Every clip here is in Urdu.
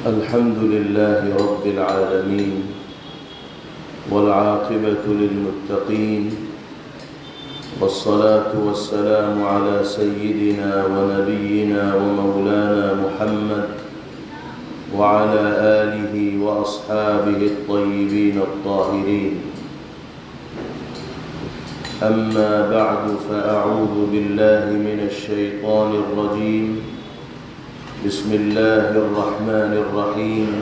الحمد لله رب العالمين والعاقبة للمتقين والصلاة والسلام على سيدنا ونبينا ومولانا محمد وعلى آله وأصحابه الطيبين الطاهرين. أما بعد فأعوذ بالله من الشيطان الرجيم. بسم الله الرحمن الرحيم.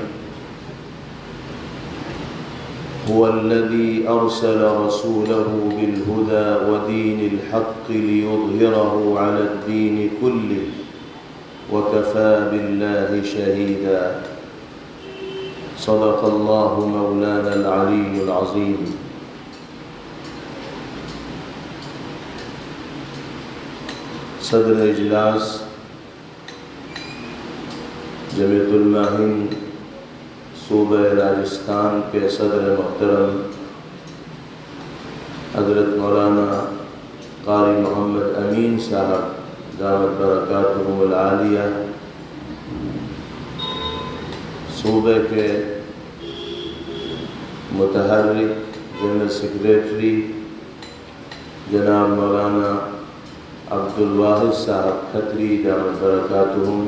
هو الذي أرسل رسوله بالهدى ودين الحق ليظهره على الدين كله وكفى بالله شهيدا. صدق الله مولانا العلي العظيم. صدر اجلاس جمیعت علماء ہند صوبہ راجستھان کے صدر محترم حضرت مولانا قاری محمد امین صاحب دامت برکاتہم العالیہ، صوبے کے متحرک جنرل سیکریٹری جناب مولانا عبدالواحد صاحب کھتری دامت برکاتہم،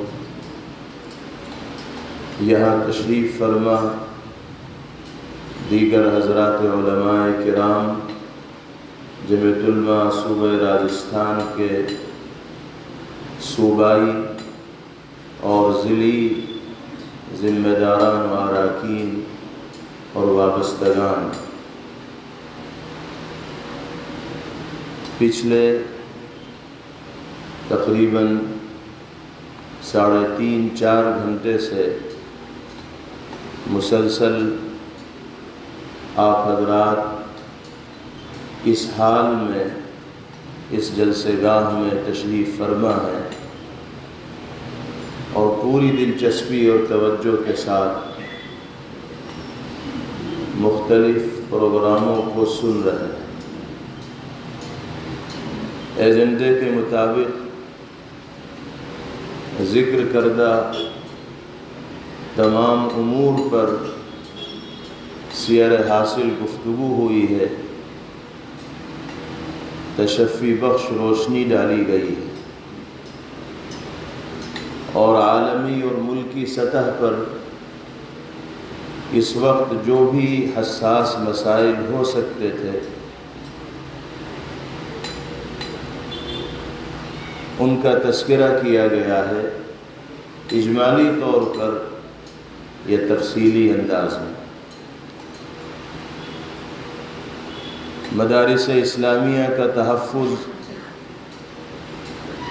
یہاں تشریف فرما دیگر حضرات علماء کرام، جمیعت علماء صوبہ راجستھان کے صوبائی اور ضلعی ذمہ داران و اراکین اور وابستگان، پچھلے تقریباً 3.5-4 گھنٹے سے مسلسل آپ حضرات اس حال میں اس جلسے گاہ میں تشریف فرما ہے اور پوری دلچسپی اور توجہ کے ساتھ مختلف پروگراموں کو سن رہے ہیں۔ ایجنڈے کے مطابق ذکر کردہ تمام امور پر سیر حاصل گفتگو ہوئی ہے، تشفی بخش روشنی ڈالی گئی ہے اور عالمی اور ملکی سطح پر اس وقت جو بھی حساس مسائل ہو سکتے تھے ان کا تذکرہ کیا گیا ہے، اجمالی طور پر یہ تفصیلی انداز میں۔ مدارس اسلامیہ کا تحفظ،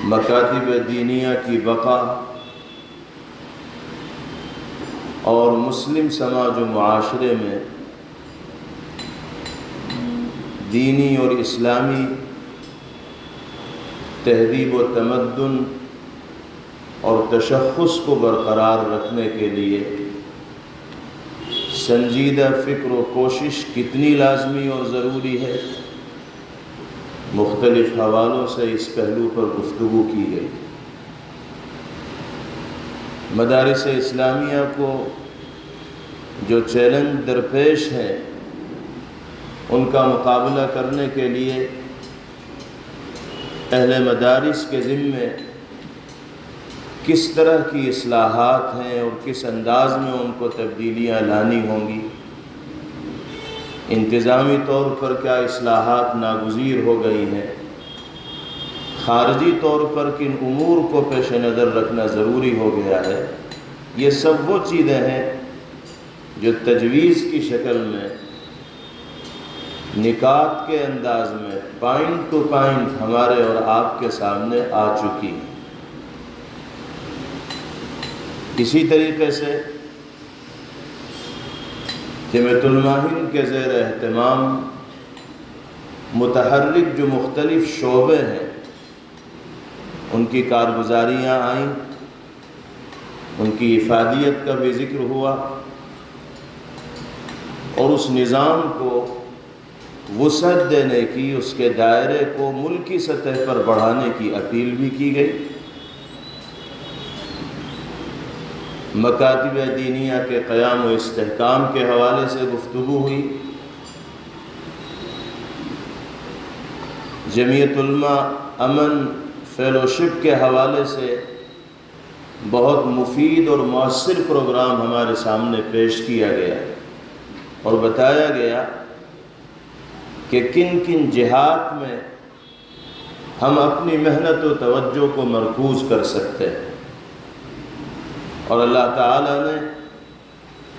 مکاتب دینیہ کی بقا اور مسلم سماج و معاشرے میں دینی اور اسلامی تہذیب و تمدن اور تشخص کو برقرار رکھنے کے لیے سنجیدہ فکر و کوشش کتنی لازمی اور ضروری ہے، مختلف حوالوں سے اس پہلو پر گفتگو کی گئی۔ مدارس اسلامیہ کو جو چیلنج درپیش ہیں ان کا مقابلہ کرنے کے لیے اہل مدارس کے ذمے کس طرح کی اصلاحات ہیں اور کس انداز میں ان کو تبدیلیاں لانی ہوں گی، انتظامی طور پر کیا اصلاحات ناگزیر ہو گئی ہیں، خارجی طور پر کن امور کو پیش نظر رکھنا ضروری ہو گیا ہے، یہ سب وہ چیزیں ہیں جو تجویز کی شکل میں نکات کے انداز میں پوائنٹ ٹو پوائنٹ ہمارے اور آپ کے سامنے آ چکی ہیں۔ اسی طریقے سے جمیعت علماء ہند کے زیر اہتمام متحرک جو مختلف شعبے ہیں ان کی کارگزاریاں آئیں، ان کی افادیت کا بھی ذکر ہوا اور اس نظام کو وسعت دینے کی، اس کے دائرے کو ملکی سطح پر بڑھانے کی اپیل بھی کی گئی۔ مکاتب دینیہ کے قیام و استحکام کے حوالے سے گفتگو ہوئی، جمعیت علماء امن فیلوشپ کے حوالے سے بہت مفید اور مؤثر پروگرام ہمارے سامنے پیش کیا گیا اور بتایا گیا کہ کن کن جہات میں ہم اپنی محنت و توجہ کو مرکوز کر سکتے ہیں، اور اللہ تعالیٰ نے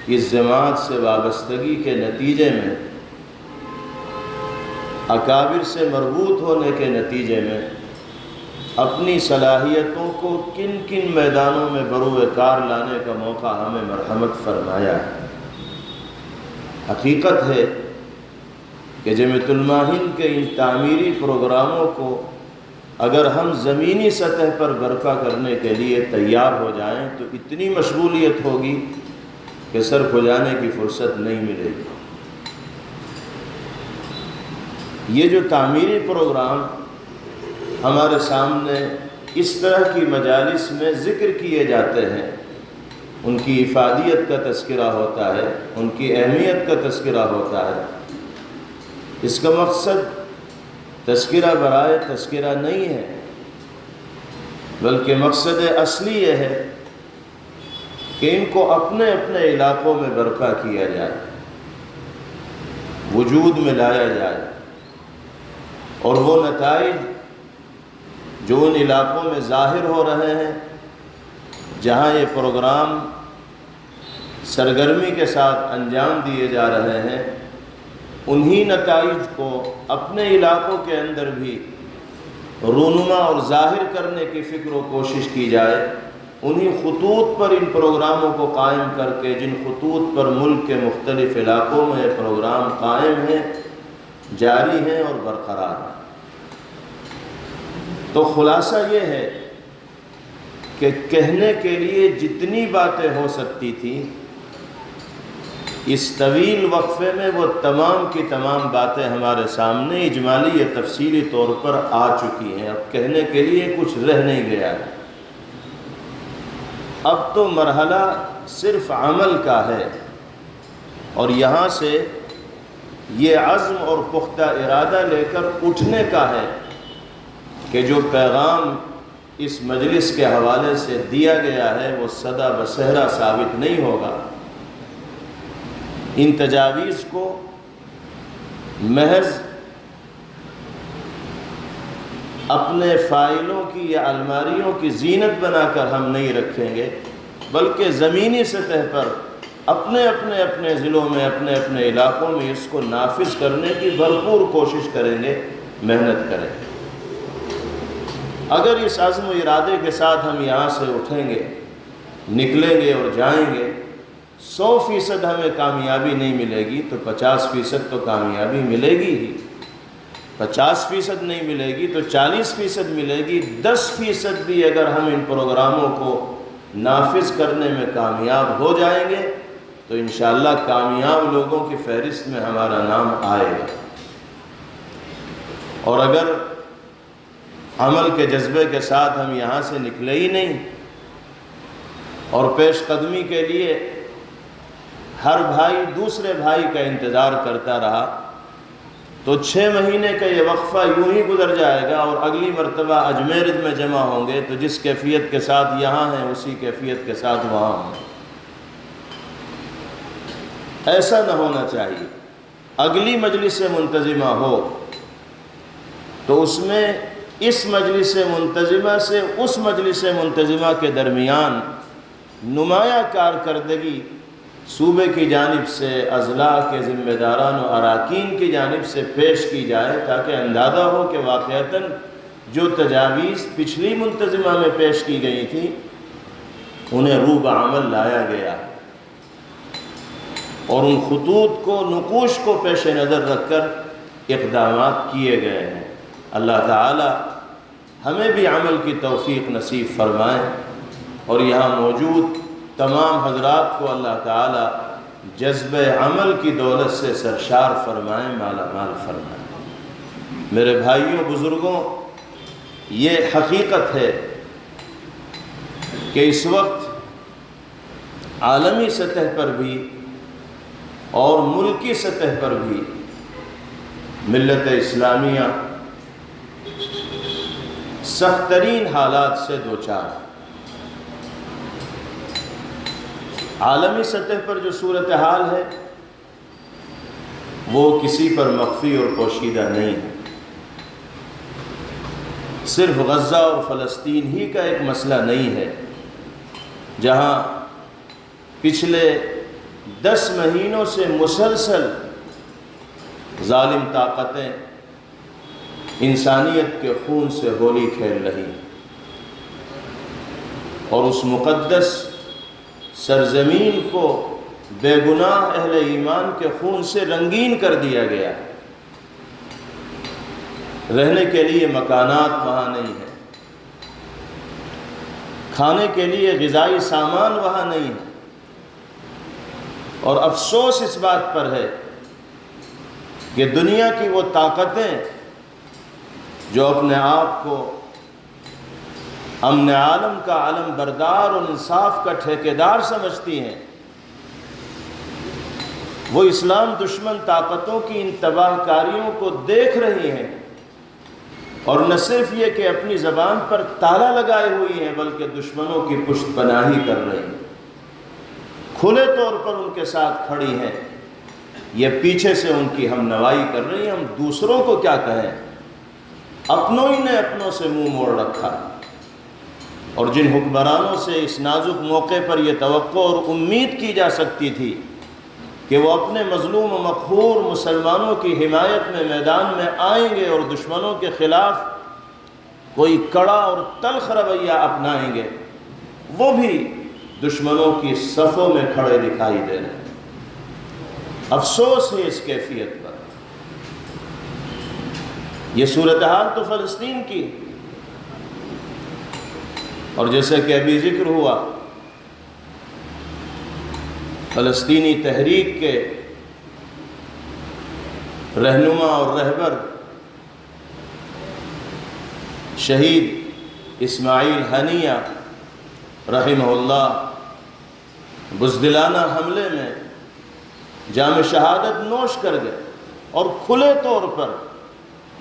اس جماعت سے وابستگی کے نتیجے میں، اکابر سے مربوط ہونے کے نتیجے میں اپنی صلاحیتوں کو کن کن میدانوں میں بروئے کار لانے کا موقع ہمیں مرحمت فرمایا ہے۔ حقیقت ہے کہ جمعیت علماء ہند کے ان تعمیری پروگراموں کو اگر ہم زمینی سطح پر برپا کرنے کے لیے تیار ہو جائیں تو اتنی مشغولیت ہوگی کہ سر کھجانے کی فرصت نہیں ملے گی۔ یہ جو تعمیری پروگرام ہمارے سامنے اس طرح کی مجالس میں ذکر کیے جاتے ہیں، ان کی افادیت کا تذکرہ ہوتا ہے، ان کی اہمیت کا تذکرہ ہوتا ہے، اس کا مقصد تذکرہ برائے تذکرہ نہیں ہے، بلکہ مقصد اصلی یہ ہے کہ ان کو اپنے اپنے علاقوں میں برپا کیا جائے، وجود میں لایا جائے، اور وہ نتائج جو ان علاقوں میں ظاہر ہو رہے ہیں، جہاں یہ پروگرام سرگرمی کے ساتھ انجام دیے جا رہے ہیں، انہی نتائج کو اپنے علاقوں کے اندر بھی رونما اور ظاہر کرنے کی فکر و کوشش کی جائے۔ انہی خطوط پر ان پروگراموں کو قائم کر کے، جن خطوط پر ملک کے مختلف علاقوں میں یہ پروگرام قائم ہیں، جاری ہیں اور برقرار ہیں۔ تو خلاصہ یہ ہے کہ کہنے کے لیے جتنی باتیں ہو سکتی تھیں، اس طویل وقفے میں وہ تمام کی تمام باتیں ہمارے سامنے اجمالی یا تفصیلی طور پر آ چکی ہیں۔ اب کہنے کے لیے کچھ رہ نہیں گیا ہے، اب تو مرحلہ صرف عمل کا ہے، اور یہاں سے یہ عزم اور پختہ ارادہ لے کر اٹھنے کا ہے کہ جو پیغام اس مجلس کے حوالے سے دیا گیا ہے وہ سدا بصہرا ثابت نہیں ہوگا۔ ان تجاویز کو محض اپنے فائلوں کی یا الماریوں کی زینت بنا کر ہم نہیں رکھیں گے، بلکہ زمینی سطح پر اپنے اپنے ضلعوں میں، اپنے اپنے علاقوں میں اس کو نافذ کرنے کی بھرپور کوشش کریں گے، محنت کریں گے۔ اگر اس عزم و ارادے کے ساتھ ہم یہاں سے اٹھیں گے، نکلیں گے اور جائیں گے، 100% ہمیں کامیابی نہیں ملے گی تو 50% تو کامیابی ملے گی ہی، 50% نہیں ملے گی تو 40% ملے گی۔ 10% بھی اگر ہم ان پروگراموں کو نافذ کرنے میں کامیاب ہو جائیں گے تو انشاءاللہ کامیاب لوگوں کی فہرست میں ہمارا نام آئے گا۔ اور اگر عمل کے جذبے کے ساتھ ہم یہاں سے نکلے ہی نہیں اور پیش قدمی کے لیے ہر بھائی دوسرے بھائی کا انتظار کرتا رہا تو 6 مہینے کا یہ وقفہ یوں ہی گزر جائے گا، اور اگلی مرتبہ اجمیرد میں جمع ہوں گے تو جس کیفیت کے ساتھ یہاں ہیں اسی کیفیت کے ساتھ وہاں ہوں گے۔ ایسا نہ ہونا چاہیے۔ اگلی مجلس منتظمہ ہو تو اس میں اس مجلس منتظمہ سے اس مجلس منتظمہ کے درمیان نمایاں کارکردگی صوبے کی جانب سے، اضلاع کے ذمہ داران و اراکین کی جانب سے پیش کی جائے، تاکہ اندازہ ہو کہ واقعتاً جو تجاویز پچھلی منتظمہ میں پیش کی گئی تھیں انہیں روح بعمل لایا گیا، اور ان خطوط کو، نقوش کو پیش نظر رکھ کر اقدامات کیے گئے ہیں۔ اللہ تعالی ہمیں بھی عمل کی توفیق نصیب فرمائے، اور یہاں موجود تمام حضرات کو اللہ تعالی جذب عمل کی دولت سے سرشار فرمائیں، مالا مال فرمائیں۔ میرے بھائیوں، بزرگوں، یہ حقیقت ہے کہ اس وقت عالمی سطح پر بھی اور ملکی سطح پر بھی ملت اسلامیہ سخت ترین حالات سے دوچار ہے۔ عالمی سطح پر جو صورتحال ہے وہ کسی پر مخفی اور پوشیدہ نہیں ہے۔ صرف غزہ اور فلسطین ہی کا ایک مسئلہ نہیں ہے، جہاں پچھلے 10 مہینوں سے مسلسل ظالم طاقتیں انسانیت کے خون سے ہولی کھیل رہی ہیں، اور اس مقدس سرزمین کو بے گناہ اہل ایمان کے خون سے رنگین کر دیا گیا۔ رہنے کے لیے مکانات وہاں نہیں ہے، کھانے کے لیے غذائی سامان وہاں نہیں ہے، اور افسوس اس بات پر ہے کہ دنیا کی وہ طاقتیں جو اپنے آپ کو امن عالم کا علم بردار اور انصاف کا ٹھیکیدار سمجھتی ہیں، وہ اسلام دشمن طاقتوں کی ان تباہ کاریوں کو دیکھ رہی ہیں، اور نہ صرف یہ کہ اپنی زبان پر تالا لگائے ہوئی ہیں بلکہ دشمنوں کی پشت پناہی کر رہی ہیں، کھلے طور پر ان کے ساتھ کھڑی ہیں، یہ پیچھے سے ان کی ہم نوائی کر رہی ہیں۔ ہم دوسروں کو کیا کہیں، اپنوں ہی نے اپنوں سے منہ موڑ رکھا، اور جن حکمرانوں سے اس نازک موقع پر یہ توقع اور امید کی جا سکتی تھی کہ وہ اپنے مظلوم و مقہور مسلمانوں کی حمایت میں میدان میں آئیں گے اور دشمنوں کے خلاف کوئی کڑا اور تلخ رویہ اپنائیں گے، وہ بھی دشمنوں کی صفوں میں کھڑے دکھائی دے رہے ہیں۔ افسوس ہے اس کیفیت پر۔ یہ صورتحال تو فلسطین کی، اور جیسے کہ ابھی ذکر ہوا، فلسطینی تحریک کے رہنما اور رہبر شہید اسماعیل ہنیہ رحمہ اللہ بزدلانہ حملے میں جام شہادت نوش کر گئے، اور کھلے طور پر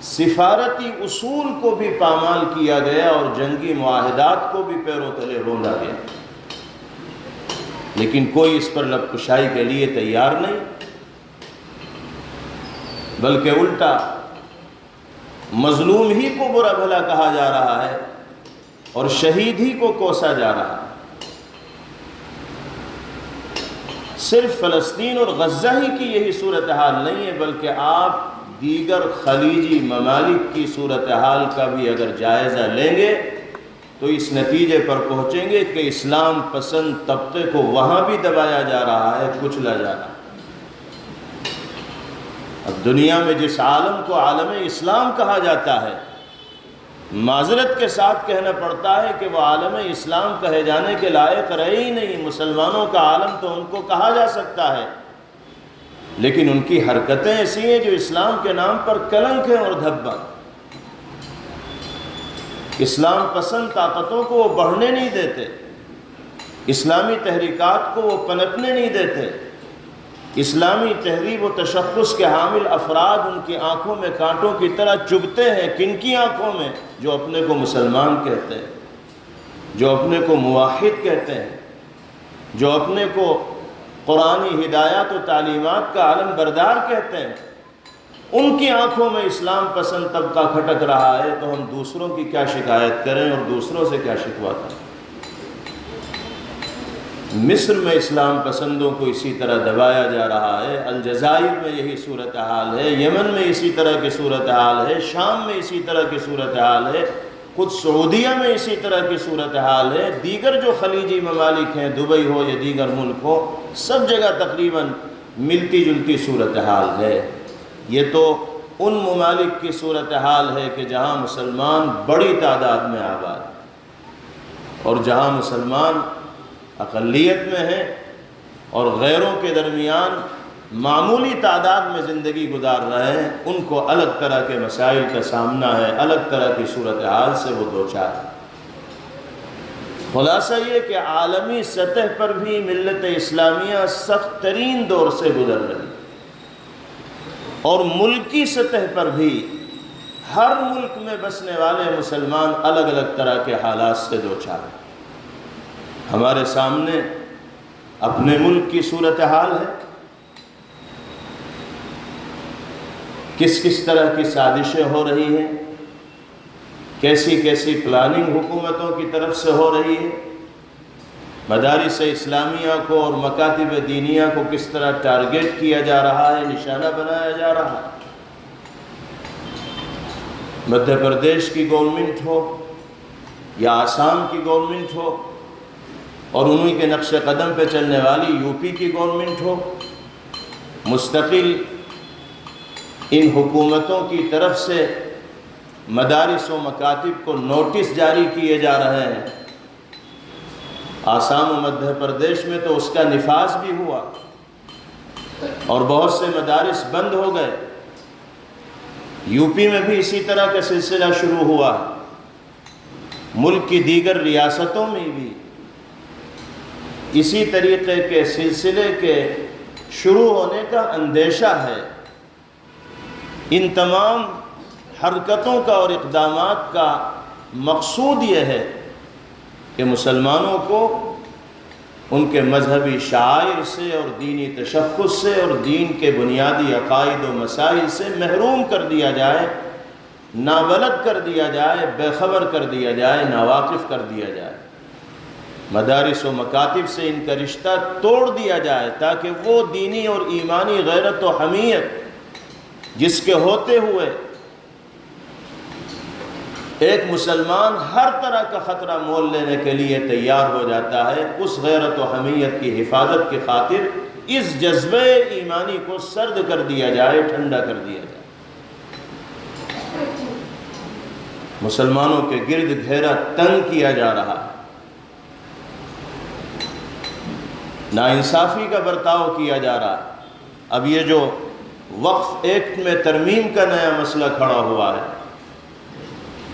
سفارتی اصول کو بھی پامال کیا گیا اور جنگی معاہدات کو بھی پیروں تلے روندا گیا، لیکن کوئی اس پر لب کشائی کے لیے تیار نہیں، بلکہ الٹا مظلوم ہی کو برا بھلا کہا جا رہا ہے اور شہید ہی کو کوسا جا رہا ہے۔ صرف فلسطین اور غزہ ہی کی یہی صورتحال نہیں ہے، بلکہ آپ دیگر خلیجی ممالک کی صورتحال کا بھی اگر جائزہ لیں گے تو اس نتیجے پر پہنچیں گے کہ اسلام پسند طبقے کو وہاں بھی دبایا جا رہا ہے، کچلا جا رہا ہے۔ اب دنیا میں جس عالم کو عالم اسلام کہا جاتا ہے، معذرت کے ساتھ کہنا پڑتا ہے کہ وہ عالم اسلام کہے جانے کے لائق رہے ہی نہیں۔ مسلمانوں کا عالم تو ان کو کہا جا سکتا ہے، لیکن ان کی حرکتیں ایسی ہیں جو اسلام کے نام پر کلنک ہیں اور دھبا۔ اسلام پسند طاقتوں کو وہ بڑھنے نہیں دیتے، اسلامی تحریکات کو وہ پنپنے نہیں دیتے، اسلامی تہذیب و تشخص کے حامل افراد ان کی آنکھوں میں کانٹوں کی طرح چبھتے ہیں۔ کن کی آنکھوں میں؟ جو اپنے کو مسلمان کہتے ہیں، جو اپنے کو موحد کہتے ہیں، جو اپنے کو قرآنی ہدایات و تعلیمات کا علم بردار کہتے ہیں، ان کی آنکھوں میں اسلام پسند طبقہ کھٹک رہا ہے، تو ہم دوسروں کی کیا شکایت کریں اور دوسروں سے کیا شکوہ کریں؟ مصر میں اسلام پسندوں کو اسی طرح دبایا جا رہا ہے، الجزائر میں یہی صورتحال ہے، یمن میں اسی طرح کی صورتحال ہے، شام میں اسی طرح کی صورتحال ہے، خود سعودیہ میں اسی طرح کی صورتحال ہے، دیگر جو خلیجی ممالک ہیں، دبئی ہو یا دیگر ملک ہو، سب جگہ تقریباً ملتی جلتی صورتحال ہے۔ یہ تو ان ممالک کی صورتحال ہے کہ جہاں مسلمان بڑی تعداد میں آباد ہیں، اور جہاں مسلمان اقلیت میں ہیں اور غیروں کے درمیان معمولی تعداد میں زندگی گزار رہے ہیں، ان کو الگ طرح کے مسائل کا سامنا ہے، الگ طرح کی صورتحال سے وہ دوچار ہیں۔ خلاصہ یہ کہ عالمی سطح پر بھی ملت اسلامیہ سخت ترین دور سے گزر رہی اور ملکی سطح پر بھی ہر ملک میں بسنے والے مسلمان الگ الگ طرح کے حالات سے دوچار ہیں۔ ہمارے سامنے اپنے ملک کی صورتحال ہے، کس کس طرح کی سازشیں ہو رہی ہیں، کیسی کیسی پلاننگ حکومتوں کی طرف سے ہو رہی ہے، مدارس اسلامیہ کو اور مکاتب دینیہ کو کس طرح ٹارگیٹ کیا جا رہا ہے، نشانہ بنایا جا رہا ہے۔ مدھیہ پردیش کی گورنمنٹ ہو یا آسام کی گورنمنٹ ہو اور انہی کے نقش قدم پہ چلنے والی یو پی کی گورنمنٹ ہو، مستقل ان حکومتوں کی طرف سے مدارس و مکاتب کو نوٹس جاری کیے جا رہے ہیں۔ آسام و مدھیہ پردیش میں تو اس کا نفاذ بھی ہوا اور بہت سے مدارس بند ہو گئے۔ یو پی میں بھی اسی طرح کا سلسلہ شروع ہوا، ملک کی دیگر ریاستوں میں بھی اسی طریقے کے سلسلے کے شروع ہونے کا اندیشہ ہے۔ ان تمام حرکتوں کا اور اقدامات کا مقصود یہ ہے کہ مسلمانوں کو ان کے مذہبی شعائر سے اور دینی تشخص سے اور دین کے بنیادی عقائد و مسائل سے محروم کر دیا جائے، نابلد کر دیا جائے، بے خبر کر دیا جائے، ناواقف کر دیا جائے۔ مدارس و مکاتب سے ان کا رشتہ توڑ دیا جائے تاکہ وہ دینی اور ایمانی غیرت و حمیت جس کے ہوتے ہوئے ایک مسلمان ہر طرح کا خطرہ مول لینے کے لیے تیار ہو جاتا ہے، اس غیرت و حمیت کی حفاظت کی خاطر اس جذبہ ایمانی کو سرد کر دیا جائے، ٹھنڈا کر دیا جائے۔ مسلمانوں کے گرد گھیرا تنگ کیا جا رہا ہے، ناانصافی کا برتاؤ کیا جا رہا ہے۔ اب یہ جو وقف ایکٹ میں ترمیم کا نیا مسئلہ کھڑا ہوا ہے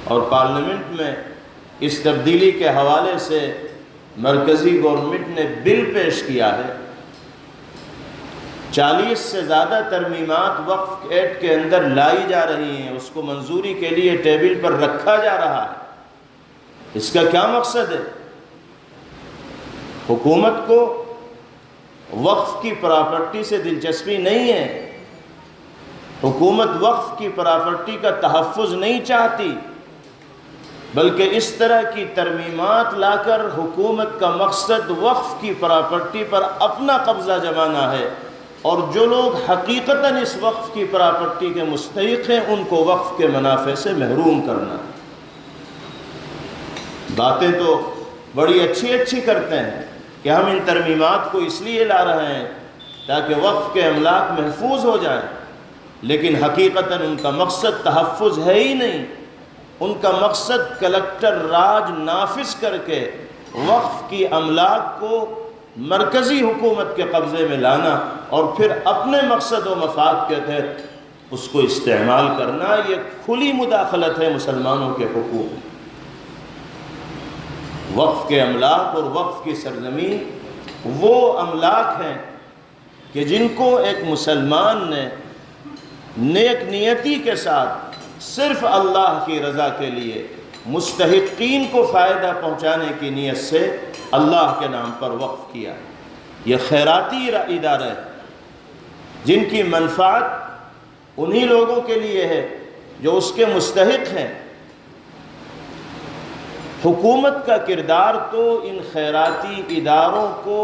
اور پارلیمنٹ میں اس تبدیلی کے حوالے سے مرکزی گورنمنٹ نے بل پیش کیا ہے، 40 سے زیادہ ترمیمات وقف ایکٹ کے اندر لائی جا رہی ہیں، اس کو منظوری کے لیے ٹیبل پر رکھا جا رہا ہے۔ اس کا کیا مقصد ہے؟ حکومت کو وقف کی پراپرٹی سے دلچسپی نہیں ہے، حکومت وقف کی پراپرٹی کا تحفظ نہیں چاہتی، بلکہ اس طرح کی ترمیمات لا کر حکومت کا مقصد وقف کی پراپرٹی پر اپنا قبضہ جمانا ہے، اور جو لوگ حقیقتاً اس وقف کی پراپرٹی کے مستحق ہیں ان کو وقف کے منافع سے محروم کرنا۔ باتیں تو بڑی اچھی کرتے ہیں کہ ہم ان ترمیمات کو اس لیے لا رہے ہیں تاکہ وقف کے املاک محفوظ ہو جائیں، لیکن حقیقتاً ان کا مقصد تحفظ ہے ہی نہیں، ان کا مقصد کلکٹر راج نافذ کر کے وقف کی املاک کو مرکزی حکومت کے قبضے میں لانا اور پھر اپنے مقصد و مفاد کے تحت اس کو استعمال کرنا۔ یہ کھلی مداخلت ہے مسلمانوں کے حقوق۔ وقف کے املاک اور وقف کی سرزمین وہ املاک ہیں کہ جن کو ایک مسلمان نے نیک نیتی کے ساتھ صرف اللہ کی رضا کے لیے مستحقین کو فائدہ پہنچانے کی نیت سے اللہ کے نام پر وقف کیا۔ یہ خیراتی ادارہ ہے جن کی منفعت انہی لوگوں کے لیے ہے جو اس کے مستحق ہیں۔ حکومت کا کردار تو ان خیراتی اداروں کو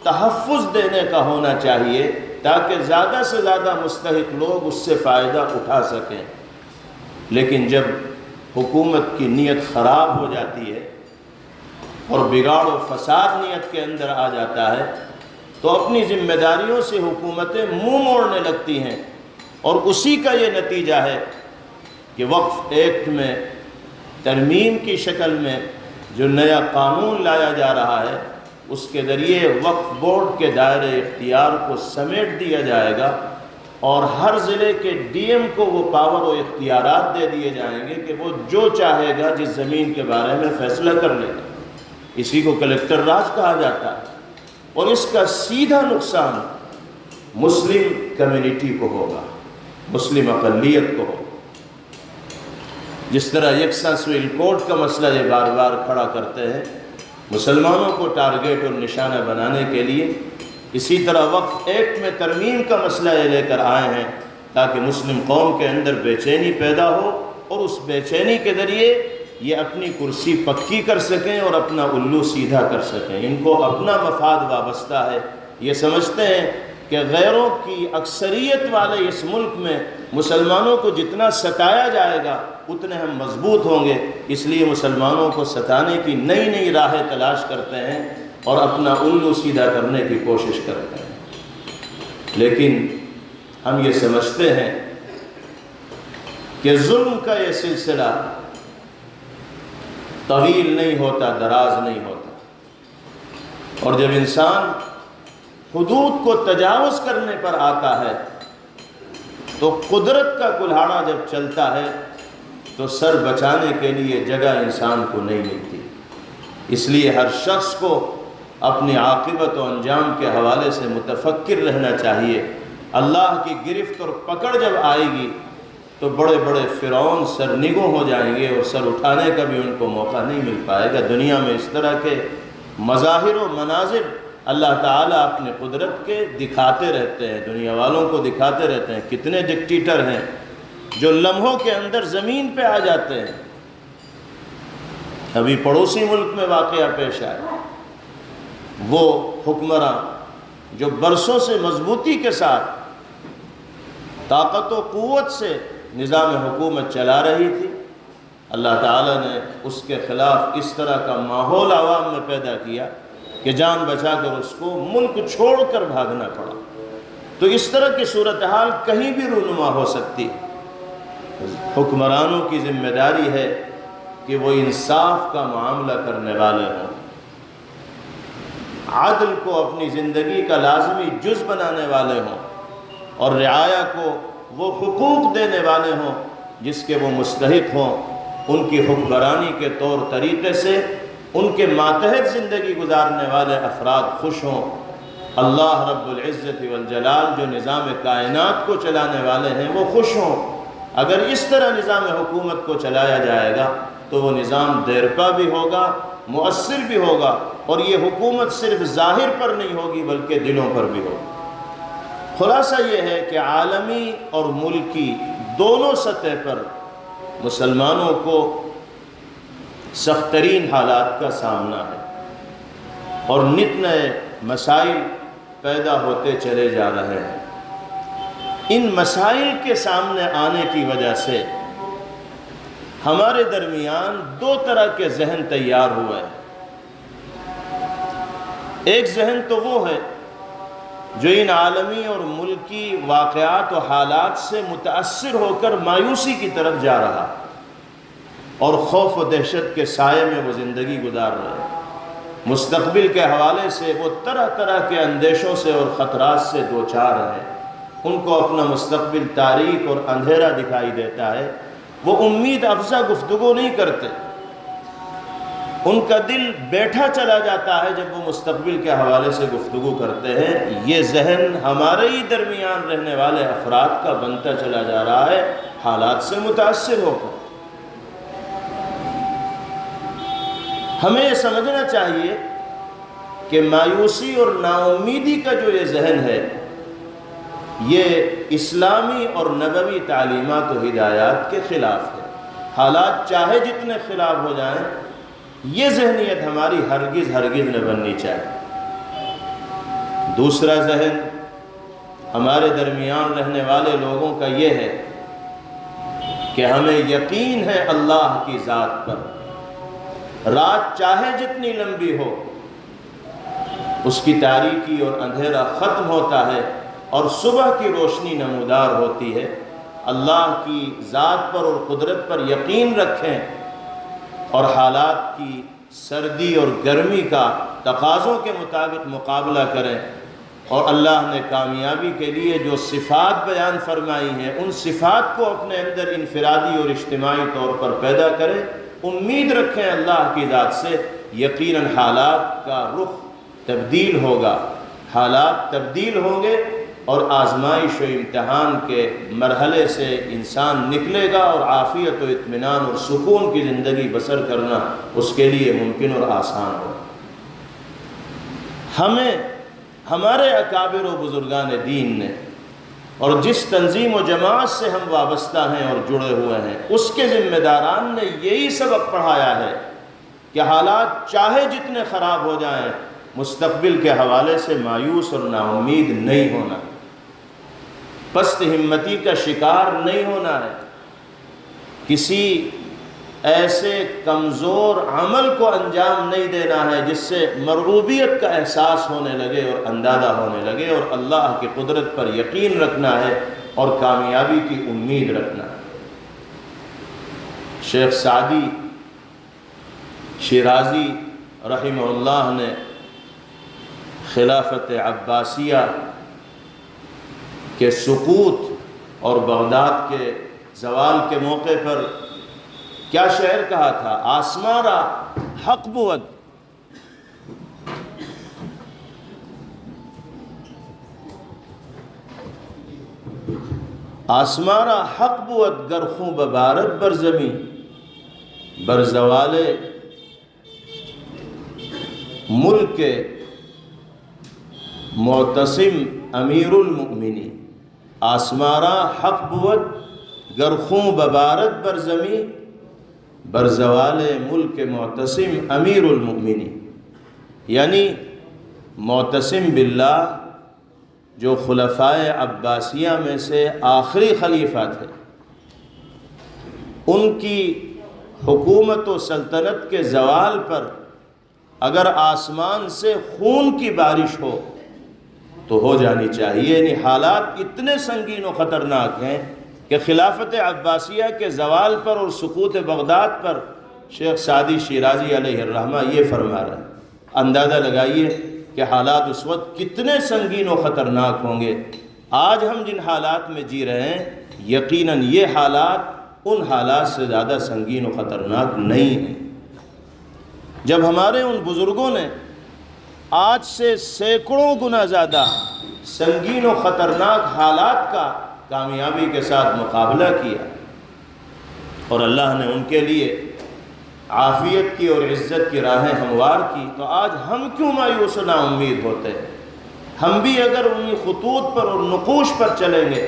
تحفظ دینے کا ہونا چاہیے تاکہ زیادہ سے زیادہ مستحق لوگ اس سے فائدہ اٹھا سکیں، لیکن جب حکومت کی نیت خراب ہو جاتی ہے اور بگاڑ و فساد نیت کے اندر آ جاتا ہے تو اپنی ذمہ داریوں سے حکومتیں منہ موڑنے لگتی ہیں، اور اسی کا یہ نتیجہ ہے کہ وقف ایکٹ میں ترمیم کی شکل میں جو نیا قانون لایا جا رہا ہے اس کے ذریعے وقف بورڈ کے دائرہ اختیار کو سمیٹ دیا جائے گا، اور ہر ضلع کے ڈی ایم کو وہ پاور و اختیارات دے دیے جائیں گے کہ وہ جو چاہے گا جس زمین کے بارے میں فیصلہ کر لے گا۔ اسی کو کلیکٹر راج کہا جاتا ہے، اور اس کا سیدھا نقصان مسلم کمیونٹی کو ہوگا، مسلم اقلیت کو ہوگا۔ جس طرح یکساں سویل کوڈ کا مسئلہ یہ بار بار کھڑا کرتے ہیں مسلمانوں کو ٹارگیٹ اور نشانہ بنانے کے لیے، اسی طرح وقف ایکٹ میں ترمیم کا مسئلہ یہ لے کر آئے ہیں تاکہ مسلم قوم کے اندر بے چینی پیدا ہو، اور اس بے چینی کے ذریعے یہ اپنی کرسی پکی کر سکیں اور اپنا الو سیدھا کر سکیں۔ ان کو اپنا مفاد وابستہ ہے، یہ سمجھتے ہیں کہ غیروں کی اکثریت والے اس ملک میں مسلمانوں کو جتنا ستایا جائے گا اتنے ہم مضبوط ہوں گے، اس لیے مسلمانوں کو ستانے کی نئی نئی راہیں تلاش کرتے ہیں اور اپنا الو سیدھا کرنے کی کوشش کرتے ہیں۔ لیکن ہم یہ سمجھتے ہیں کہ ظلم کا یہ سلسلہ طویل نہیں ہوتا، دراز نہیں ہوتا، اور جب انسان حدود کو تجاوز کرنے پر آتا ہے تو قدرت کا کلہاڑا جب چلتا ہے تو سر بچانے کے لیے جگہ انسان کو نہیں ملتی۔ اس لیے ہر شخص کو اپنی عاقبت و انجام کے حوالے سے متفکر رہنا چاہیے۔ اللہ کی گرفت اور پکڑ جب آئے گی تو بڑے بڑے فرعون سرنگوں ہو جائیں گے اور سر اٹھانے کا بھی ان کو موقع نہیں مل پائے گا۔ دنیا میں اس طرح کے مظاہر و مناظر اللہ تعالیٰ اپنے قدرت کے دکھاتے رہتے ہیں، دنیا والوں کو دکھاتے رہتے ہیں۔ کتنے ڈکٹیٹر ہیں جو لمحوں کے اندر زمین پہ آ جاتے ہیں۔ ابھی پڑوسی ملک میں واقعہ پیش آیا، وہ حکمراں جو برسوں سے مضبوطی کے ساتھ طاقت و قوت سے نظام حکومت چلا رہی تھی، اللہ تعالیٰ نے اس کے خلاف اس طرح کا ماحول عوام میں پیدا کیا کہ جان بچا کر اس کو ملک چھوڑ کر بھاگنا پڑا۔ تو اس طرح کی صورتحال کہیں بھی رونما ہو سکتی۔ حکمرانوں کی ذمہ داری ہے کہ وہ انصاف کا معاملہ کرنے والے ہوں، عدل کو اپنی زندگی کا لازمی جز بنانے والے ہوں، اور رعایا کو وہ حقوق دینے والے ہوں جس کے وہ مستحق ہوں۔ ان کی حکمرانی کے طور طریقے سے ان کے ماتحت زندگی گزارنے والے افراد خوش ہوں۔ اللہ رب العزت والجلال جو نظام کائنات کو چلانے والے ہیں وہ خوش ہوں۔ اگر اس طرح نظام حکومت کو چلایا جائے گا تو وہ نظام دیرپا بھی ہوگا، مؤثر بھی ہوگا، اور یہ حکومت صرف ظاہر پر نہیں ہوگی بلکہ دلوں پر بھی ہوگی۔ خلاصہ یہ ہے کہ عالمی اور ملکی دونوں سطح پر مسلمانوں کو سخت ترین حالات کا سامنا ہے، اور نت نئے مسائل پیدا ہوتے چلے جا رہے ہیں۔ ان مسائل کے سامنے آنے کی وجہ سے ہمارے درمیان دو طرح کے ذہن تیار ہوئے ہیں۔ ایک ذہن تو وہ ہے جو ان عالمی اور ملکی واقعات و حالات سے متاثر ہو کر مایوسی کی طرف جا رہا اور خوف و دہشت کے سائے میں وہ زندگی گزار رہے ہیں۔ مستقبل کے حوالے سے وہ طرح طرح کے اندیشوں سے اور خطرات سے دوچار ہیں۔ ان کو اپنا مستقبل تاریک اور اندھیرا دکھائی دیتا ہے۔ وہ امید افزا گفتگو نہیں کرتے، ان کا دل بیٹھا چلا جاتا ہے جب وہ مستقبل کے حوالے سے گفتگو کرتے ہیں۔ یہ ذہن ہمارے ہی درمیان رہنے والے افراد کا بنتا چلا جا رہا ہے، حالات سے متاثر ہو کر۔ ہمیں یہ سمجھنا چاہیے کہ مایوسی اور نا امیدی کا جو یہ ذہن ہے، یہ اسلامی اور نبوی تعلیمات و ہدایات کے خلاف ہے۔ حالات چاہے جتنے خلاف ہو جائیں، یہ ذہنیت ہماری ہرگز نہ بننی چاہیے۔ دوسرا ذہن ہمارے درمیان رہنے والے لوگوں کا یہ ہے کہ ہمیں یقین ہے اللہ کی ذات پر، رات چاہے جتنی لمبی ہو اس کی تاریکی اور اندھیرا ختم ہوتا ہے اور صبح کی روشنی نمودار ہوتی ہے۔ اللہ کی ذات پر اور قدرت پر یقین رکھیں اور حالات کی سردی اور گرمی کا تقاضوں کے مطابق مقابلہ کریں، اور اللہ نے کامیابی کے لیے جو صفات بیان فرمائی ہیں ان صفات کو اپنے اندر انفرادی اور اجتماعی طور پر پیدا کریں۔ امید رکھیں اللہ کی ذات سے یقیناً حالات کا رخ تبدیل ہوگا، حالات تبدیل ہوں گے اور آزمائش و امتحان کے مرحلے سے انسان نکلے گا اور عافیت و اطمینان اور سکون کی زندگی بسر کرنا اس کے لیے ممکن اور آسان ہوگا۔ ہمیں ہمارے اکابر و بزرگان دین نے اور جس تنظیم و جماعت سے ہم وابستہ ہیں اور جڑے ہوئے ہیں، اس کے ذمہ داران نے یہی سبق پڑھایا ہے کہ حالات چاہے جتنے خراب ہو جائیں، مستقبل کے حوالے سے مایوس اور نا امید نہیں ہونا، پست ہمتی کا شکار نہیں ہونا ہے، کسی ایسے کمزور عمل کو انجام نہیں دینا ہے جس سے مرغوبیت کا احساس ہونے لگے اور اندازہ ہونے لگے، اور اللہ کی قدرت پر یقین رکھنا ہے اور کامیابی کی امید رکھنا ہے۔ شیخ سعدی شیرازی رحمہ اللہ نے خلافت عباسیہ کے سقوط اور بغداد کے زوال کے موقع پر کیا شعر کہا تھا؟ آسمارا حق بود آسمارا حق بود گر خوں ببارد بر زمین بر زوال ملک معتصم امیر المؤمنین۔ آسمارا حق بود گر خوں ببارد بر زمین بر زوال ملک معتصم امیر المؤمنین، یعنی معتصم باللہ جو خلفائے عباسیہ میں سے آخری خلیفہ تھے، ان کی حکومت و سلطنت کے زوال پر اگر آسمان سے خون کی بارش ہو تو ہو جانی چاہیے، یعنی حالات اتنے سنگین و خطرناک ہیں کہ خلافت عباسیہ کے زوال پر اور سقوط بغداد پر شیخ سعدی شیرازی علیہ الرحمہ یہ فرما رہے ہیں۔ اندازہ لگائیے کہ حالات اس وقت کتنے سنگین و خطرناک ہوں گے۔ آج ہم جن حالات میں جی رہے ہیں، یقیناً یہ حالات ان حالات سے زیادہ سنگین و خطرناک نہیں ہیں۔ جب ہمارے ان بزرگوں نے آج سے سینکڑوں گنا زیادہ سنگین و خطرناک حالات کا کامیابی کے ساتھ مقابلہ کیا اور اللہ نے ان کے لیے عافیت کی اور عزت کی راہیں ہموار کی، تو آج ہم کیوں مایوس و نا امید ہوتے ہیں؟ ہم بھی اگر انہی خطوط پر اور نقوش پر چلیں گے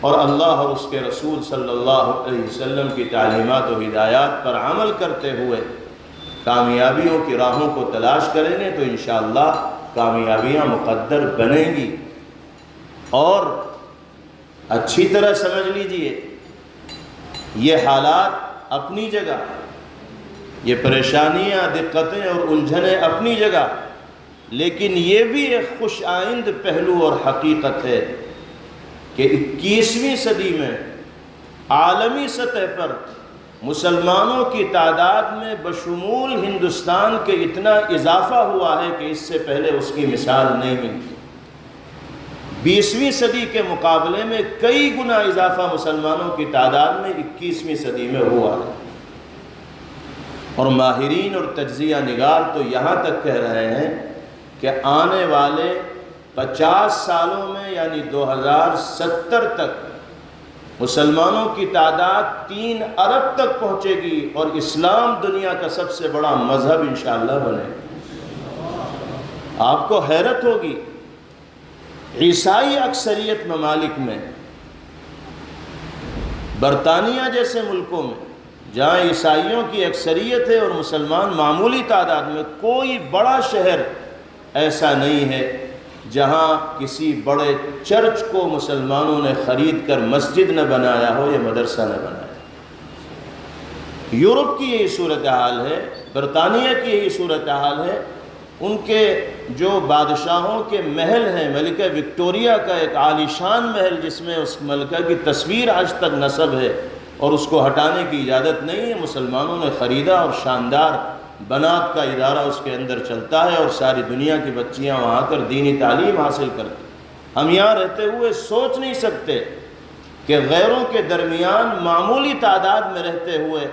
اور اللہ اور اس کے رسول صلی اللہ علیہ وسلم کی تعلیمات و ہدایات پر عمل کرتے ہوئے کامیابیوں کی راہوں کو تلاش کریں گے تو انشاءاللہ کامیابیاں مقدر بنیں گی۔ اور اچھی طرح سمجھ لیجئے، یہ حالات اپنی جگہ، یہ پریشانیاں، دقتیں اور الجھنیں اپنی جگہ، لیکن یہ بھی ایک خوش آئند پہلو اور حقیقت ہے کہ 21ویں صدی میں عالمی سطح پر مسلمانوں کی تعداد میں بشمول ہندوستان کے اتنا اضافہ ہوا ہے کہ اس سے پہلے اس کی مثال نہیں ملتی۔ 20ویں صدی کے مقابلے میں کئی گنا اضافہ مسلمانوں کی تعداد میں 21ویں صدی میں ہوا ہے، اور ماہرین اور تجزیہ نگار تو یہاں تک کہہ رہے ہیں کہ آنے والے 50 سالوں میں یعنی 2070 تک مسلمانوں کی تعداد 3 ارب تک پہنچے گی اور اسلام دنیا کا سب سے بڑا مذہب انشاءاللہ بنے گا۔ آپ کو حیرت ہوگی، عیسائی اکثریت ممالک میں، برطانیہ جیسے ملکوں میں جہاں عیسائیوں کی اکثریت ہے اور مسلمان معمولی تعداد میں، کوئی بڑا شہر ایسا نہیں ہے جہاں کسی بڑے چرچ کو مسلمانوں نے خرید کر مسجد نہ بنایا ہو یا مدرسہ نہ بنایا۔ یورپ کی یہی صورتحال ہے، برطانیہ کی یہی صورتحال ہے۔ ان کے جو بادشاہوں کے محل ہیں، ملکہ وکٹوریہ کا ایک عالیشان محل جس میں اس ملکہ کی تصویر آج تک نصب ہے اور اس کو ہٹانے کی اجازت نہیں ہے، مسلمانوں نے خریدا اور شاندار بنات کا ادارہ اس کے اندر چلتا ہے اور ساری دنیا کی بچیاں وہاں کر دینی تعلیم حاصل کرتی۔ ہم یہاں رہتے ہوئے سوچ نہیں سکتے کہ غیروں کے درمیان معمولی تعداد میں رہتے ہوئے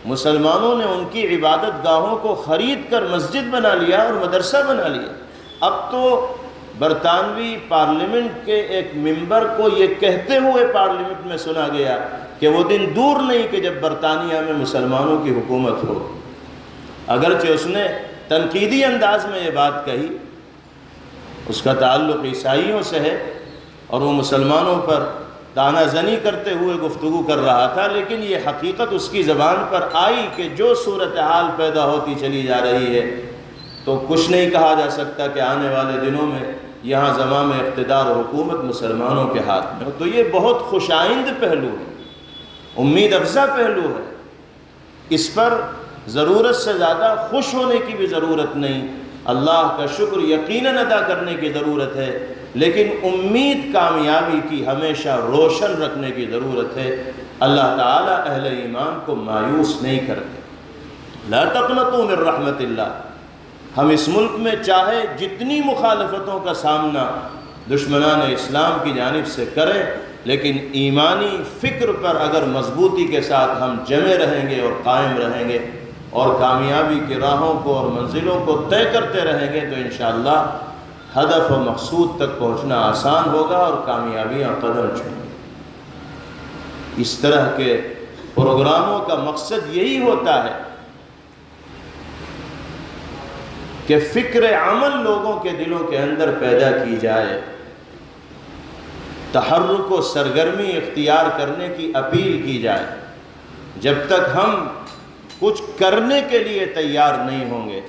مسلمانوں نے ان کی عبادت گاہوں کو خرید کر مسجد بنا لیا اور مدرسہ بنا لیا۔ اب تو برطانوی پارلیمنٹ کے ایک ممبر کو یہ کہتے ہوئے پارلیمنٹ میں سنا گیا کہ وہ دن دور نہیں کہ جب برطانیہ میں مسلمانوں کی حکومت ہو۔ اگرچہ اس نے تنقیدی انداز میں یہ بات کہی، اس کا تعلق عیسائیوں سے ہے اور وہ مسلمانوں پر تانا زنی کرتے ہوئے گفتگو کر رہا تھا، لیکن یہ حقیقت اس کی زبان پر آئی کہ جو صورتحال پیدا ہوتی چلی جا رہی ہے تو کچھ نہیں کہا جا سکتا کہ آنے والے دنوں میں یہاں زمام اقتدار و حکومت مسلمانوں کے ہاتھ میں ہو۔ تو یہ بہت خوش آئند پہلو ہے، امید افزا پہلو ہے، اس پر ضرورت سے زیادہ خوش ہونے کی بھی ضرورت نہیں، اللہ کا شکر یقیناً ادا کرنے کی ضرورت ہے، لیکن امید کامیابی کی ہمیشہ روشن رکھنے کی ضرورت ہے۔ اللہ تعالیٰ اہل ایمان کو مایوس نہیں کرتے۔ لا تقنطوا من رحمت اللہ۔ ہم اس ملک میں چاہے جتنی مخالفتوں کا سامنا دشمنان اسلام کی جانب سے کریں، لیکن ایمانی فکر پر اگر مضبوطی کے ساتھ ہم جمے رہیں گے اور قائم رہیں گے اور کامیابی کی راہوں کو اور منزلوں کو طے کرتے رہیں گے تو انشاءاللہ ہدف و مقصود تک پہنچنا آسان ہوگا اور کامیابیاں قدم چومیں گی۔ اس طرح کے پروگراموں کا مقصد یہی ہوتا ہے کہ فکر عمل لوگوں کے دلوں کے اندر پیدا کی جائے، تحرک و سرگرمی اختیار کرنے کی اپیل کی جائے۔ جب تک ہم کچھ کرنے کے لیے تیار نہیں ہوں گے،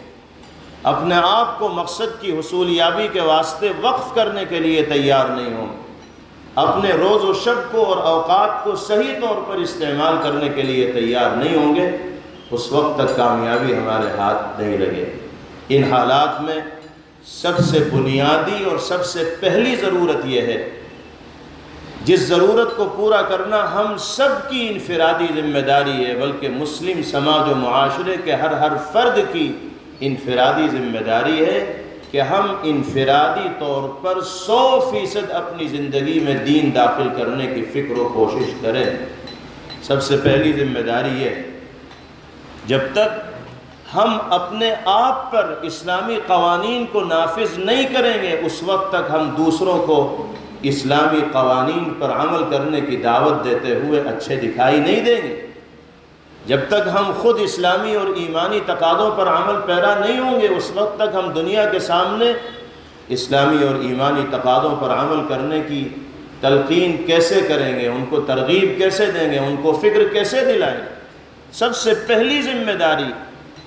اپنے آپ کو مقصد کی حصولیابی کے واسطے وقف کرنے کے لیے تیار نہیں ہوں گے، اپنے روز و شب کو اور اوقات کو صحیح طور پر استعمال کرنے کے لیے تیار نہیں ہوں گے، اس وقت تک کامیابی ہمارے ہاتھ نہیں لگے۔ ان حالات میں سب سے بنیادی اور سب سے پہلی ضرورت یہ ہے، جس ضرورت کو پورا کرنا ہم سب کی انفرادی ذمہ داری ہے، بلکہ مسلم سماج و معاشرے کے ہر فرد کی انفرادی ذمہ داری ہے کہ ہم انفرادی طور پر 100% اپنی زندگی میں دین داخل کرنے کی فکر و کوشش کریں۔ سب سے پہلی ذمہ داری ہے، جب تک ہم اپنے آپ پر اسلامی قوانین کو نافذ نہیں کریں گے، اس وقت تک ہم دوسروں کو اسلامی قوانین پر عمل کرنے کی دعوت دیتے ہوئے اچھے دکھائی نہیں دیں گے۔ جب تک ہم خود اسلامی اور ایمانی تقاضوں پر عمل پیرا نہیں ہوں گے، اس وقت تک ہم دنیا کے سامنے اسلامی اور ایمانی تقاضوں پر عمل کرنے کی تلقین کیسے کریں گے، ان کو ترغیب کیسے دیں گے، ان کو فکر کیسے دلائیں گے۔ سب سے پہلی ذمہ داری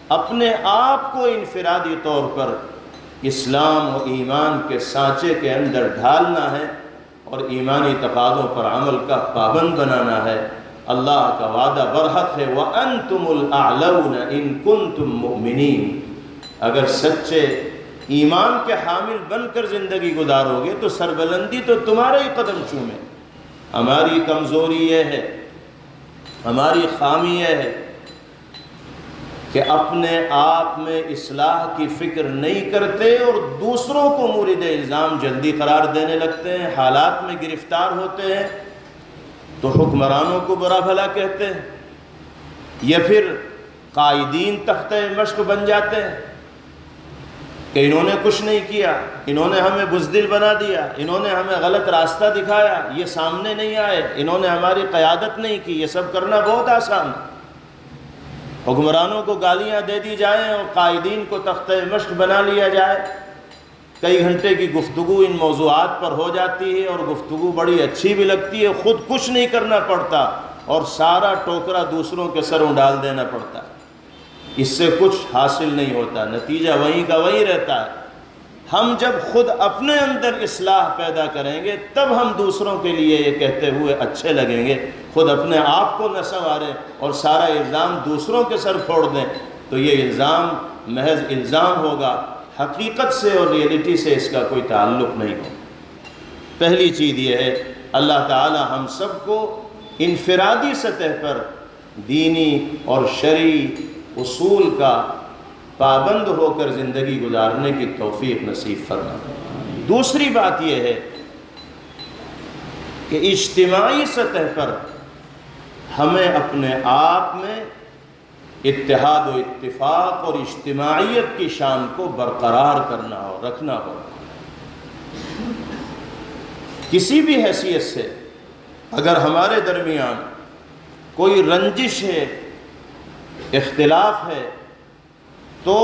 اپنے آپ کو انفرادی طور پر اسلام و ایمان کے سانچے کے اندر ڈھالنا ہے اور ایمانی تقاضوں پر عمل کا پابند بنانا ہے۔ اللہ کا وعدہ برحق ہے، وَأَنْتُمُ الْأَعْلَوْنَ إِن كُنْتُم مُؤْمِنِينَ۔ اگر سچے ایمان کے حامل بن کر زندگی گزارو گے تو سربلندی تو تمہارے ہی قدم چومے۔ ہماری کمزوری یہ ہے، ہماری خامی یہ ہے کہ اپنے آپ میں اصلاح کی فکر نہیں کرتے اور دوسروں کو مورد الزام جلدی قرار دینے لگتے ہیں، حالات میں گرفتار ہوتے ہیں تو حکمرانوں کو برا بھلا کہتے ہیں، یا پھر قائدین تختہ مشق بن جاتے ہیں کہ انہوں نے کچھ نہیں کیا، انہوں نے ہمیں بزدل بنا دیا، انہوں نے ہمیں غلط راستہ دکھایا، یہ سامنے نہیں آئے، انہوں نے ہماری قیادت نہیں کی۔ یہ سب کرنا بہت آسان ہے، حکمرانوں کو گالیاں دے دی جائیں اور قائدین کو تختہ مشق بنا لیا جائے، کئی گھنٹے کی گفتگو ان موضوعات پر ہو جاتی ہے اور گفتگو بڑی اچھی بھی لگتی ہے، خود کچھ نہیں کرنا پڑتا اور سارا ٹوکرا دوسروں کے سروں ڈال دینا پڑتا ہے، اس سے کچھ حاصل نہیں ہوتا، نتیجہ وہیں کا وہیں رہتا ہے۔ ہم جب خود اپنے اندر اصلاح پیدا کریں گے تب ہم دوسروں کے لیے یہ کہتے ہوئے اچھے لگیں گے۔ خود اپنے آپ کو نہ سنواریں اور سارا الزام دوسروں کے سر پھوڑ دیں تو یہ الزام محض الزام ہوگا، حقیقت سے اور ریئلٹی سے اس کا کوئی تعلق نہیں ہو۔ پہلی چیز یہ ہے، اللہ تعالی ہم سب کو انفرادی سطح پر دینی اور شرعی اصول کا پابند ہو کر زندگی گزارنے کی توفیق نصیب فرمائے۔ دوسری بات یہ ہے کہ اجتماعی سطح پر ہمیں اپنے آپ میں اتحاد و اتفاق اور اجتماعیت کی شان کو برقرار کرنا ہو، رکھنا ہو۔ کسی بھی حیثیت سے اگر ہمارے درمیان کوئی رنجش ہے، اختلاف ہے، تو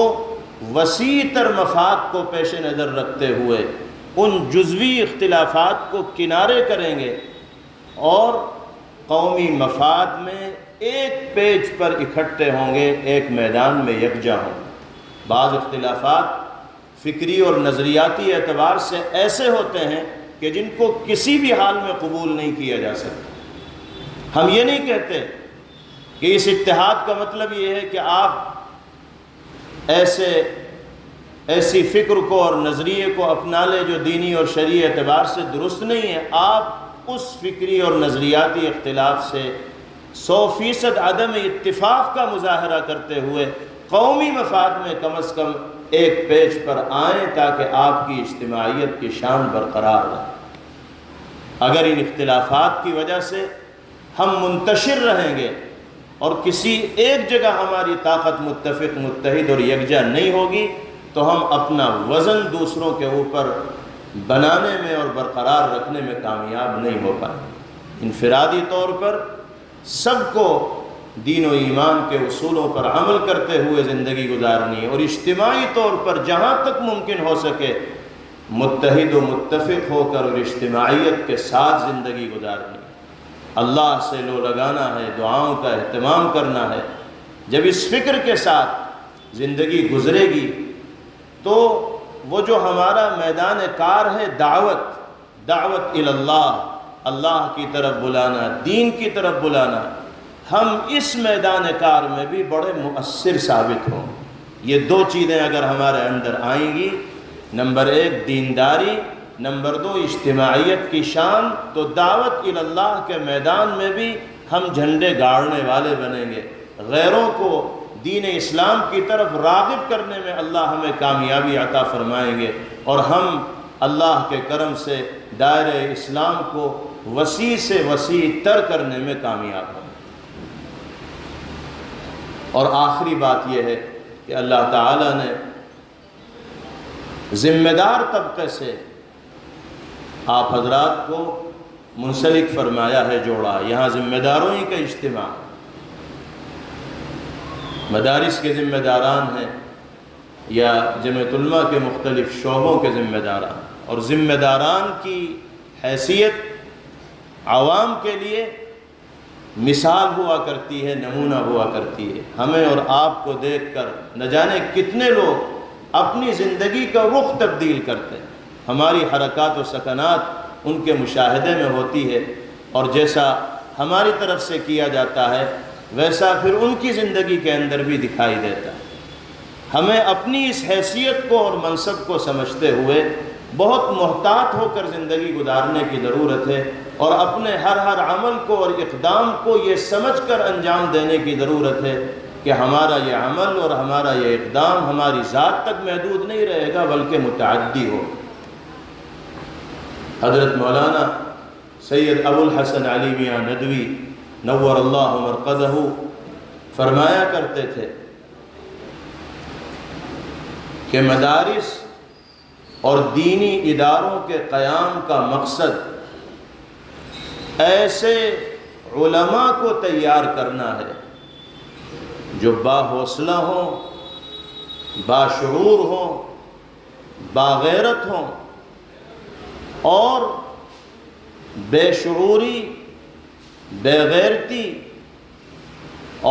وسیع تر مفاد کو پیش نظر رکھتے ہوئے ان جزوی اختلافات کو کنارے کریں گے اور قومی مفاد میں ایک پیج پر اکٹھے ہوں گے، ایک میدان میں یکجا ہوں گے۔ بعض اختلافات فکری اور نظریاتی اعتبار سے ایسے ہوتے ہیں کہ جن کو کسی بھی حال میں قبول نہیں کیا جا سکتا۔ ہم یہ نہیں کہتے کہ اس اتحاد کا مطلب یہ ہے کہ آپ ایسی فکر کو اور نظریے کو اپنا لے جو دینی اور شرعی اعتبار سے درست نہیں ہے۔ آپ اس فکری اور نظریاتی اختلاف سے 100% عدم اتفاق کا مظاہرہ کرتے ہوئے قومی مفاد میں کم از کم ایک پیج پر آئیں تاکہ آپ کی اجتماعیت کی شان برقرار رہے۔ اگر ان اختلافات کی وجہ سے ہم منتشر رہیں گے اور کسی ایک جگہ ہماری طاقت متفق، متحد اور یکجا نہیں ہوگی تو ہم اپنا وزن دوسروں کے اوپر بنانے میں اور برقرار رکھنے میں کامیاب نہیں ہو پائیں۔ انفرادی طور پر سب کو دین و ایمان کے اصولوں پر عمل کرتے ہوئے زندگی گزارنی ہے، اور اجتماعی طور پر جہاں تک ممکن ہو سکے متحد و متفق ہو کر اور اجتماعیت کے ساتھ زندگی گزارنی ہے۔ اللہ سے لو لگانا ہے، دعاؤں کا اہتمام کرنا ہے۔ جب اس فکر کے ساتھ زندگی گزرے گی تو وہ جو ہمارا میدان کار ہے، دعوت اللہ، اللہ کی طرف بلانا، دین کی طرف بلانا، ہم اس میدان کار میں بھی بڑے مؤثر ثابت ہوں۔ یہ دو چیزیں اگر ہمارے اندر آئیں گی، نمبر 1 دینداری، نمبر 2 اجتماعیت کی شان، تو دعوت اللہ کے میدان میں بھی ہم جھنڈے گاڑنے والے بنیں گے۔ غیروں کو دین اسلام کی طرف راغب کرنے میں اللہ ہمیں کامیابی عطا فرمائیں گے، اور ہم اللہ کے کرم سے دائرہ اسلام کو وسیع سے وسیع تر کرنے میں کامیاب ہوں۔ اور آخری بات یہ ہے کہ اللہ تعالیٰ نے ذمہ دار طبقے سے آپ حضرات کو منسلک فرمایا ہے، جوڑا۔ یہاں ذمہ داروں ہی کا اجتماع، مدارس کے ذمہ داران ہیں یا جمعیت علماء کے مختلف شعبوں کے ذمہ داران، اور ذمہ داران کی حیثیت عوام کے لیے مثال ہوا کرتی ہے، نمونہ ہوا کرتی ہے۔ ہمیں اور آپ کو دیکھ کر نہ جانے کتنے لوگ اپنی زندگی کا رخ تبدیل کرتے ہیں۔ ہماری حرکات و سکنات ان کے مشاہدے میں ہوتی ہے، اور جیسا ہماری طرف سے کیا جاتا ہے ویسا پھر ان کی زندگی کے اندر بھی دکھائی دیتا ہے۔ ہمیں اپنی اس حیثیت کو اور منصب کو سمجھتے ہوئے بہت محتاط ہو کر زندگی گزارنے کی ضرورت ہے، اور اپنے ہر عمل کو اور اقدام کو یہ سمجھ کر انجام دینے کی ضرورت ہے کہ ہمارا یہ عمل اور ہمارا یہ اقدام ہماری ذات تک محدود نہیں رہے گا بلکہ متعدی ہو۔ حضرت مولانا سید ابو الحسن علی میاں ندوی نور اللہ مرقدہ فرمایا کرتے تھے کہ مدارس اور دینی اداروں کے قیام کا مقصد ایسے علماء کو تیار کرنا ہے جو باحوصلہ ہوں، باشعور ہوں، باغیرت ہوں، اور بے شعوری، بے غیرتی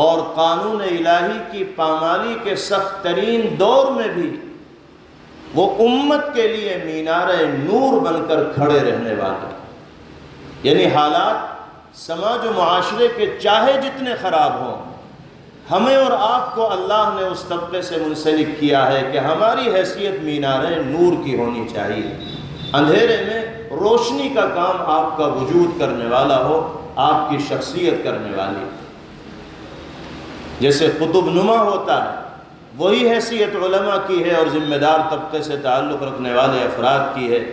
اور قانون الہی کی پامالی کے سخت ترین دور میں بھی وہ امت کے لیے مینار نور بن کر کھڑے رہنے والے۔ یعنی حالات سماج و معاشرے کے چاہے جتنے خراب ہوں، ہمیں اور آپ کو اللہ نے اس طبقے سے منسلک کیا ہے کہ ہماری حیثیت مینار نور کی ہونی چاہیے، اندھیرے میں روشنی کا کام آپ کا وجود کرنے والا ہو، آپ کی شخصیت کرنے والی۔ جیسے قطب نما ہوتا ہے، وہی حیثیت علماء کی ہے اور ذمہ دار طبقے سے تعلق رکھنے والے افراد کی ہے۔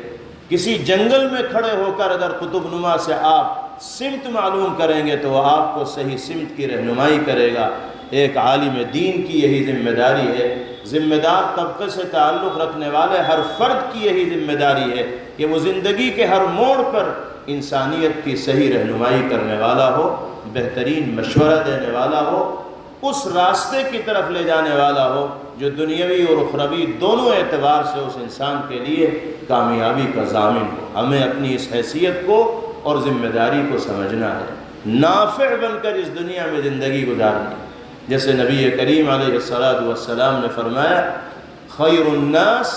کسی جنگل میں کھڑے ہو کر اگر قطب نما سے آپ سمت معلوم کریں گے تو وہ آپ کو صحیح سمت کی رہنمائی کرے گا، ایک عالم دین کی یہی ذمہ داری ہے، ذمہ دار طبقے سے تعلق رکھنے والے ہر فرد کی یہی ذمہ داری ہے کہ وہ زندگی کے ہر موڑ پر انسانیت کی صحیح رہنمائی کرنے والا ہو، بہترین مشورہ دینے والا ہو، اس راستے کی طرف لے جانے والا ہو جو دنیاوی اور اخروی دونوں اعتبار سے اس انسان کے لیے کامیابی کا ضامن ہو۔ ہمیں اپنی اس حیثیت کو اور ذمہ داری کو سمجھنا ہے، نافع بن کر اس دنیا میں زندگی گزارنی، جیسے نبی کریم علیہ السلام نے فرمایا خیر الناس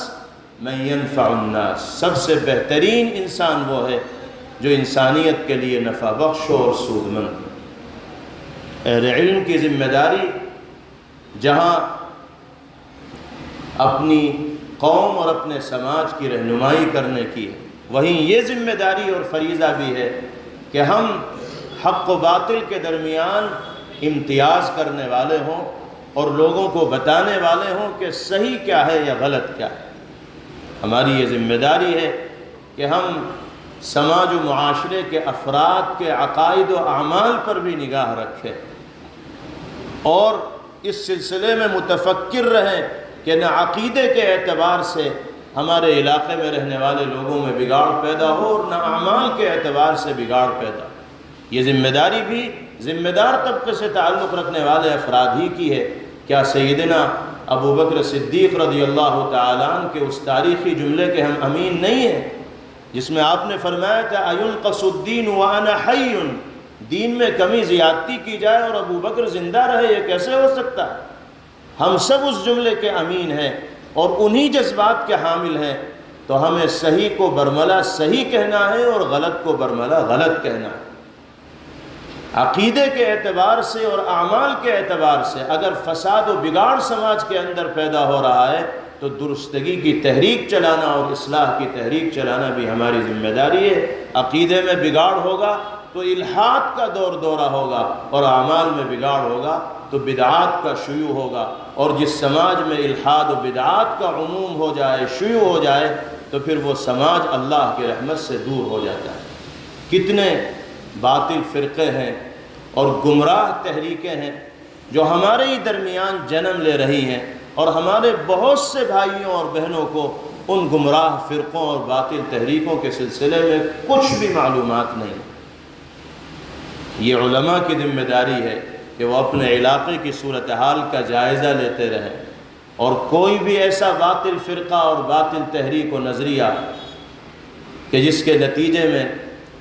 من ينفع الناس، سب سے بہترین انسان وہ ہے جو انسانیت کے لیے نفع بخش اور سود مند۔ اہل علم کی ذمہ داری جہاں اپنی قوم اور اپنے سماج کی رہنمائی کرنے کی ہے، وہیں یہ ذمہ داری اور فریضہ بھی ہے کہ ہم حق و باطل کے درمیان امتیاز کرنے والے ہوں اور لوگوں کو بتانے والے ہوں کہ صحیح کیا ہے یا غلط کیا ہے۔ ہماری یہ ذمہ داری ہے کہ ہم سماج و معاشرے کے افراد کے عقائد و اعمال پر بھی نگاہ رکھیں اور اس سلسلے میں متفکر رہیں کہ نہ عقیدے کے اعتبار سے ہمارے علاقے میں رہنے والے لوگوں میں بگاڑ پیدا ہو اور نہ اعمال کے اعتبار سے بگاڑ پیدا ہو۔ یہ ذمہ داری بھی ذمہ دار طبقے سے تعلق رکھنے والے افراد ہی کی ہے۔ کیا سیدنا ابو بکر صدیق رضی اللہ تعالیٰ عنہ کے اس تاریخی جملے کے ہم امین نہیں ہیں جس میں آپ نے فرمایا تھا اَيُنْقَصُ الدِّينُ وَأَنَا حَيٌّ، دین میں کمی زیادتی کی جائے اور ابو بکر زندہ رہے، یہ کیسے ہو سکتا ہے؟ ہم سب اس جملے کے امین ہیں اور انہی جذبات کے حامل ہیں، تو ہمیں صحیح کو برملا صحیح کہنا ہے اور غلط کو برملا غلط کہنا ہے۔ عقیدے کے اعتبار سے اور اعمال کے اعتبار سے اگر فساد و بگاڑ سماج کے اندر پیدا ہو رہا ہے تو درستگی کی تحریک چلانا اور اصلاح کی تحریک چلانا بھی ہماری ذمہ داری ہے۔ عقیدے میں بگاڑ ہوگا تو الحاد کا دورہ ہوگا، اور اعمال میں بگاڑ ہوگا تو بدعات کا شیوع ہوگا، اور جس سماج میں الحاد و بدعات کا عموم ہو جائے، شیوع ہو جائے، تو پھر وہ سماج اللہ کی رحمت سے دور ہو جاتا ہے۔ کتنے باطل فرقے ہیں اور گمراہ تحریکیں ہیں جو ہمارے ہی درمیان جنم لے رہی ہیں، اور ہمارے بہت سے بھائیوں اور بہنوں کو ان گمراہ فرقوں اور باطل تحریکوں کے سلسلے میں کچھ بھی معلومات نہیں۔ یہ علماء کی ذمہ داری ہے کہ وہ اپنے علاقے کی صورتحال کا جائزہ لیتے رہیں، اور کوئی بھی ایسا باطل فرقہ اور باطل تحریک و نظریہ کہ جس کے نتیجے میں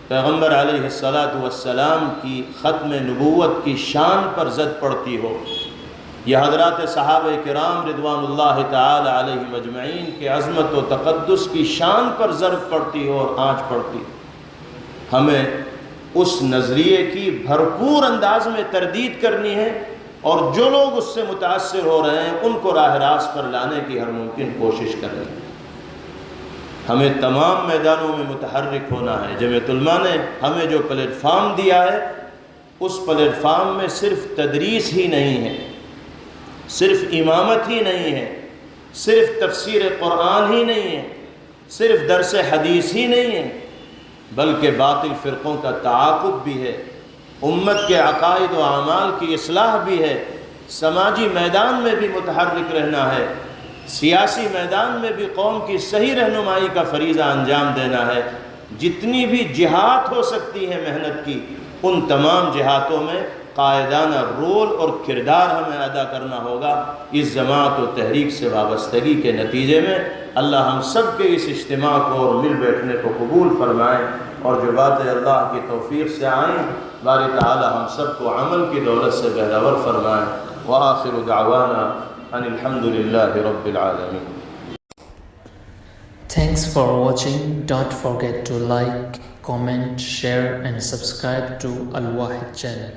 پیغمبر علیہ السلام کی ختم نبوت کی شان پر زد پڑتی ہو، یہ حضرات صحابہ کرام رضوان اللہ تعالی علیہم اجمعین کے عظمت و تقدس کی شان پر ضرب پڑتی ہو اور آنچ پڑتی ہو، ہمیں اس نظریے کی بھرپور انداز میں تردید کرنی ہے، اور جو لوگ اس سے متاثر ہو رہے ہیں ان کو راہ راست پر لانے کی ہر ممکن کوشش کرنی ہے۔ ہمیں تمام میدانوں میں متحرک ہونا ہے۔ جمعیت علماء نے ہمیں جو پلیٹ فارم دیا ہے، اس پلیٹ فارم میں صرف تدریس ہی نہیں ہے، صرف امامت ہی نہیں ہے، صرف تفسیر قرآن ہی نہیں ہے، صرف درس حدیث ہی نہیں ہے، بلکہ باطل فرقوں کا تعاقب بھی ہے، امت کے عقائد و اعمال کی اصلاح بھی ہے، سماجی میدان میں بھی متحرک رہنا ہے، سیاسی میدان میں بھی قوم کی صحیح رہنمائی کا فریضہ انجام دینا ہے۔ جتنی بھی جہاد ہو سکتی ہے محنت کی، ان تمام جہاتوں میں قائدانہ رول اور کردار ہمیں ادا کرنا ہوگا۔ اس جماعت و تحریک سے وابستگی کے نتیجے میں اللہ ہم سب کے اس اجتماع کو اور مل بیٹھنے کو قبول فرمائیں، اور جو باتیں اللہ کی توفیق سے آئیں باری تعالی ہم سب کو عمل کی دولت سے بہرور فرمائیں۔ وآخر دعوانا ان الحمد للہ رب العالمین۔ Thanks for watching. Don't forget to like, comment, share and subscribe to Al Wahid channel.